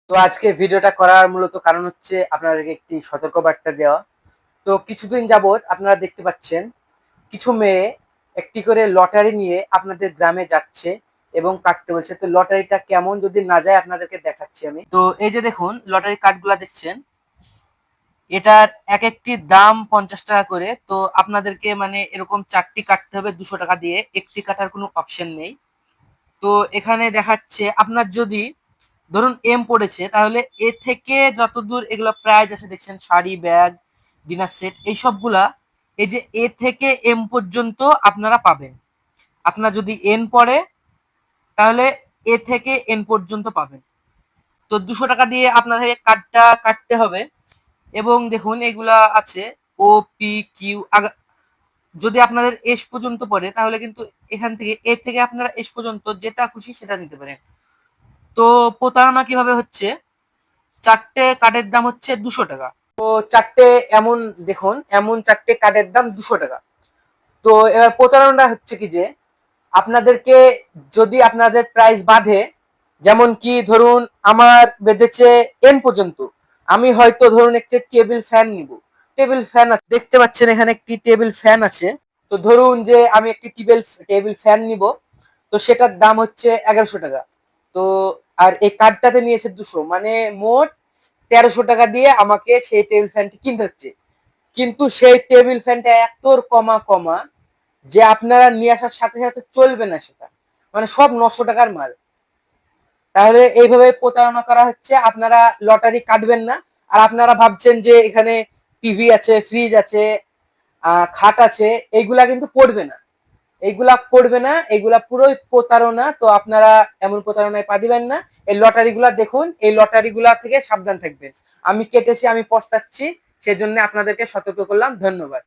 তো আজকে ভিডিওটা করার মূলত কারণ হচ্ছে আপনাদেরকে একটি সতর্কবার্তা দেওয়া। তো কিছুদিন যাবৎ আপনারা দেখতে পাচ্ছেন কিছু মেয়ে একটি করে লটারি নিয়ে আপনাদের গ্রামে যাচ্ছে এবং কাটতে বলছে। তো লটারিটা কেমন যদি না যায় আপনাদেরকে দেখাচ্ছি আমি। তো এই যে দেখুন লটারি কার্ডগুলা দেখছেন, এটার এক একটির দাম 50 টাকা করে। তো আপনাদেরকে মানে এরকম 4টি কাটতে হবে 200 টাকা দিয়ে, একটি কাটার কোনো অপশন নেই। তো এখানে দেখাচ্ছে আপনার যদি ধরুন এম পড়েছে, তাহলে এ থেকে যতদূর এগুলো প্রাইস আছে দেখছেন, শাড়ি, ব্যাগ, ডিনার সেট, এই সবগুলা এই যে এ থেকে এম পর্যন্ত আপনারা পাবেন। আপনার যদি এন পড়ে তাহলে এ থেকে এন পর্যন্ত পাবেন। তো 200 টাকা দিয়ে আপনাদের কার্ডটা কাটতে হবে। এবং দেখুন এগুলা আছে ও পি কিউ, যদি আপনাদের এস পর্যন্ত পড়ে তাহলে কিন্তু এখান থেকে এ থেকে আপনারা এস পর্যন্ত যেটা খুশি সেটা নিতে পারেন। তো প্রতারণা কিভাবে হচ্ছে, 4টে কার্ডের দাম হচ্ছে 200 টাকা। তো 4টে এমন দেখুন, এমন 4টে কার্ডের দাম 200 টাকা। তো এবার প্রতারণা হচ্ছে কি যে আপনাদেরকে যদি আপনাদের প্রাইস বাঁধে, যেমন কি ধরুন আমার বেঁধেছে এন পর্যন্ত, আমি হয়তো ধরুন একটি টেবিল ফ্যান নিব। টেবিল ফ্যান দেখতে পাচ্ছেন এখানে একটি টেবিল ফ্যান আছে। তো ধরুন যে আমি একটি টেবিল ফ্যান নিব, তো সেটার দাম হচ্ছে 1100 টাকা। তো আর এই কার্ডটাতে নিয়েছে 200, মানে মোট 1300 টাকা দিয়ে আমাকে সেই টেবিল ফ্যানটি কিনতে হচ্ছে। কিন্তু সেই টেবিল ফ্যানটা এত কমা কমা যে আপনারা নিয়ে আসার সাথে সাথে চলবে না সেটা, মানে সব 900 টাকার মাল। তাহলে এইভাবে প্রতারণা করা হচ্ছে। আপনারা লটারি কাটবেন না। আর আপনারা ভাবছেন যে এখানে টিভি আছে, ফ্রিজ আছে, খাট আছে, এইগুলা কিন্তু পড়বে না। এইগুলা পড়বে না, এইগুলা পুরোই প্রতারণা। তো আপনারা এমন প্রতারণায় পা দিবেন না। এই লটারি গুলা দেখুন, এই লটারি গুলা থেকে সাবধান থাকবেন। আমি কেটেছি, আমি পস্তাচ্ছি, সেজন্য আপনাদেরকে সতর্ক করলাম। ধন্যবাদ।